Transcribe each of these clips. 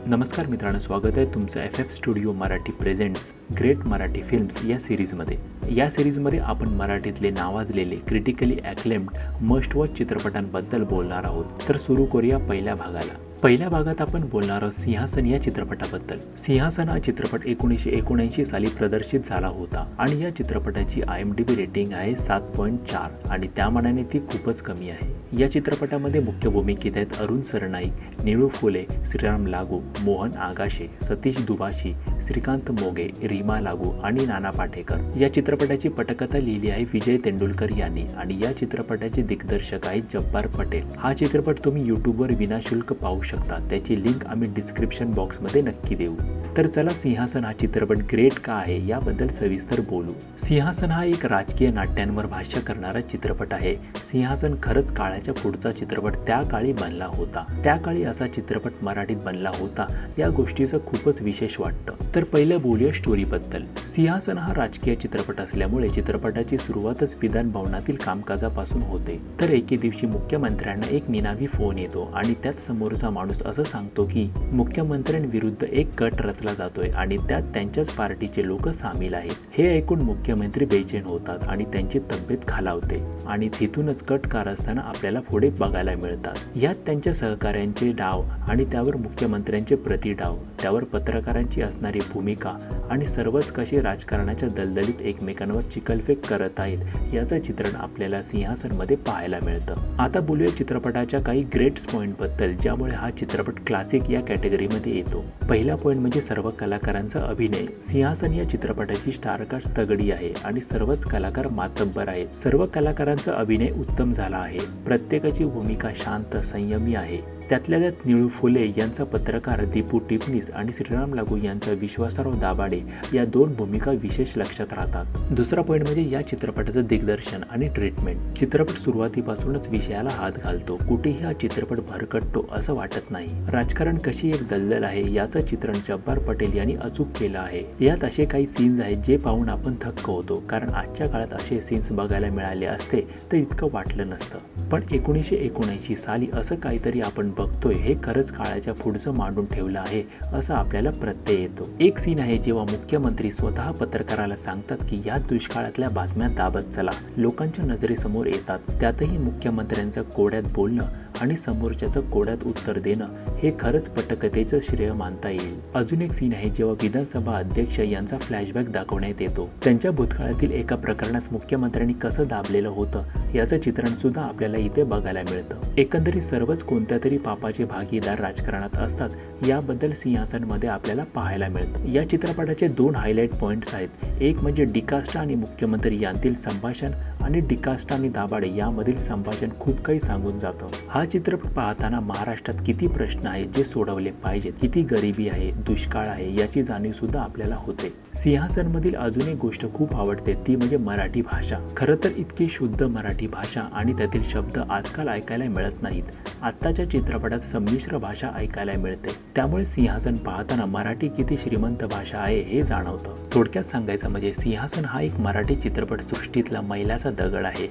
नमस्कार मित्रांनो, स्वागत आहे तुमचं FF studio Marathi presents great Marathi films या सिरीजमध्ये। या सिरीजमध्ये आपण मराठीतले नावाजलेले क्रिटिकली ॲक्लेम्ड मस्ट वॉच चित्रपटांबद्दल बोलणार आहोत। तर सुरू करूया पहिल्या भागाला। पहिल्या भागात आपण बोलणार आहोत सिंहासन या चित्रपटाबद्दल। सिंहासन हा चित्रपट 1979 साली प्रदर्शित झाला होता आणि या चित्रपटाची IMDb रेटिंग आहे 7.4 आणि त्या मानाने ती खूपच कमी आहे। या चित्रपटामध्ये मुख्य भूमिकेत आहेत अरुण सरनाईक, निळू फुले, श्रीराम लागू, मोहन आगाशे, सतीश दुभाषी, श्रीकांत मोगे, रीमा लागू आणि नाना पाटेकर। या चित्रपटाची पटकथा लिहिली आहे विजय तेंडुलकर यांनी आणि या चित्रपटाचे दिग्दर्शक आहेत जब्बार पटेल। हा चित्रपट तुम्ही यूट्यूबवर विनाशुल्क पाहू शकता, त्याची लिंक आम्ही डिस्क्रिप्शन बॉक्समध्ये नक्की देऊ। तर चला सिंहासन हा चित्रपट ग्रेट का आहे याबद्दल सविस्तर बोलू। सिंहासन हा एक राजकीय नाट्यांवर भाष्य करणारा चित्रपट आहे। सिंहासन खरंच काळाच्या पुढचा चित्रपट त्या काळी बनला होता। त्या काळी असा चित्रपट मराठीत बनला होता या गोष्टीचं खूपच विशेष वाटतं। तर पहिलं बोलूया स्टोरीबद्दल। सिंहासन हा राजकीय चित्रपट असल्यामुळे चित्रपटाची सुरुवातच विधान भवनातील कामकाजापासून होते। तर एके दिवशी मुख्यमंत्र्यांना एक निनावी फोन येतो आणि त्यात समोरचा माणूस असं सांगतो की मुख्यमंत्र्यांविरुद्ध एक कट रचला जातोय आणि त्यात त्यांच्याच पार्टीचे लोक सामील आहेत। हे ऐकून मुख्यमंत्री बेचैन होतात आणि त्यांची तब्येत खालावते आणि तिथूनच कट कारस्थानं आपल्याला पुढे बघायला मिळतात। यात त्यांच्या सहकाऱ्यांचे डाव आणि त्यावर मुख्यमंत्र्यांचे प्रतिडाव, त्यावर पत्रकारांची असणारी भूमिका आणि सर्वच कसे राजकारणाच्या दलदलीत एकमेकांवर चिखलफेक करत आहेत याचं चित्रण आपल्याला सिंहासनमध्ये पाहायला मिळतं। आता बोलूया चित्रपटाच्या काही ग्रेट्स पॉईंटबद्दल ज्यामुळे हा चित्रपट क्लासिक या कॅटेगरीमध्ये येतो। पहिला पॉईंट म्हणजे सर्व कलाकारांचा अभिनय। सिंहासन या चित्रपटाची स्टारकास्ट तगडी आहे आणि सर्वच कलाकार मातब्बर आहेत। सर्व कलाकारांचा अभिनय उत्तम झाला आहे। प्रत्येकाची भूमिका शांत संयमी आहे। त्यातल्या त्यात निळू फुले यांचा पत्रकार दीपू टिपणीस आणि श्रीराम लागू यांचा विश्वासराव दाभाडे या दोन भूमिका विशेष लक्षात राहतात। दुसरा पॉईंट म्हणजे या चित्रपटाचं दिग्दर्शन आणि ट्रीटमेंट। चित्रपट सुरुवातीपासूनच विषयाला हात घालतो। कुठेही हा चित्रपट भरकटतो असं वाटत नाही। राजकारण कशी एक दलदल आहे याचं चित्रण जब्बार पटेल यांनी अचूक केलं आहे। यात असे काही सीन्स आहेत जे पाहून आपण थक्क होतो, कारण आजच्या काळात असे सीन्स बघायला मिळाले असते तर इतकं वाटलं नसतं। पण 1979 साली असं काहीतरी आपण बघतोय हे खरंच काळाच्या पुढचं मांडून ठेवलं आहे असं आपल्याला प्रत्यय येतो। एक सीन आहे जेव्हा मुख्यमंत्री स्वतः पत्रकाराला सांगतात की या दुष्काळातल्या बातम्या दाबत चला, लोकांच्या नजरेसमोर येतात। त्यातही मुख्यमंत्र्यांचं कोड्यात बोलणं आणि समोरच्याचं कोड्यात उत्तर देणं हे खरंच पटकथेचं श्रेय मानता येईल। अजून एक सीन आहे जेव्हा विधानसभा अध्यक्ष यांचा फ्लॅशबॅक दाखवण्यात येतो। त्यांच्या भूतकाळातील एका प्रकरणात मुख्यमंत्र्यांनी कसं दाबलेलं होतं याचं चित्रण सुद्धा आपल्याला इथे बघायला मिळतं। एकंदरीत सर्वच कोणत्या तरी पापाचे भागीदार राजकारणात असतात याबद्दल सिंहासनमध्ये आपल्याला पाहायला मिळतं। या चित्रपटाचे दोन हायलाइट पॉईंट्स आहेत। एक म्हणजे डिकास्टा आणि मुख्यमंत्री यांतील संभाषण आणि डिकास्टा आणि दाभाडे यामधील संभाषण खूप काही सांगून जातं। हा चित्रपट पाहताना महाराष्ट्रात किती प्रश्न आहेत जे सोडवले पाहिजेत, किती गरिबी आहे, दुष्काळ आहे याची जाणीव सुद्धा आपल्याला होते। सिंहासनमधील अजून एक गोष्ट खूप आवडते ती म्हणजे मराठी भाषा। खरं तर इतकी शुद्ध मराठी भाषा आणि त्यातील शब्द आजकाल ऐकायला मिळत नाहीत। आत्ताच्या चित्रपटात संमिश्र भाषा ऐकायला मिळते, त्यामुळे सिंहासन पाहताना मराठी किती श्रीमंत भाषा आहे हे जाणवतं। थोडक्यात सांगायचं म्हणजे सिंहासन हा एक मराठी चित्रपट सृष्टीतला मैलाचा दगड आहे।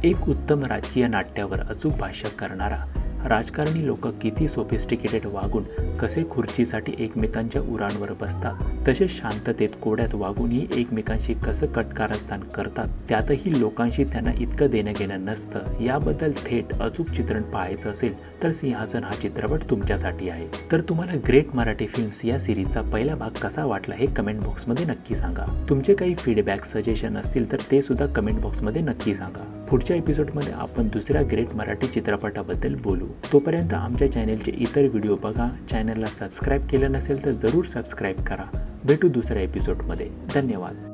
एक उत्तम राजकीय नाट्यावर अचूक भाष्य करणारा। राजकारणी लोक किती सोफिस्टिकेटेड वागून कसे खुर्चीसाठी एकमेकांच्या उरांवर बसतात, तसे शांततेत कोड्यात वागूनही एकमेकांशी कसं कटकारस्थान करतात, त्यातही लोकांशी त्यांना इतकं देणं घेणं नसतं याबद्दल थेट अचूक चित्रण पाहायचं असेल तर सिंहासन हा चित्रपट तुमच्यासाठी आहे। तर तुम्हाला ग्रेट मराठी फिल्म्स या सिरीजचा पहिला भाग कसा वाटला हे कमेंट बॉक्समध्ये नक्की सांगा। तुमचे काही फीडबॅक सजेशन असतील तर ते सुद्धा कमेंट बॉक्समध्ये नक्की सांगा। पुढच्या एपिसोडमध्ये आपण दुसऱ्या ग्रेट मराठी चित्रपटाबद्दल बोलू। तोपर्यंत आमच्या चॅनेलचे इतर व्हिडिओ बघा। चॅनलला सबस्क्राईब केलं नसेल तर जरूर सबस्क्राईब करा। भेटू दुसऱ्या एपिसोडमध्ये। धन्यवाद।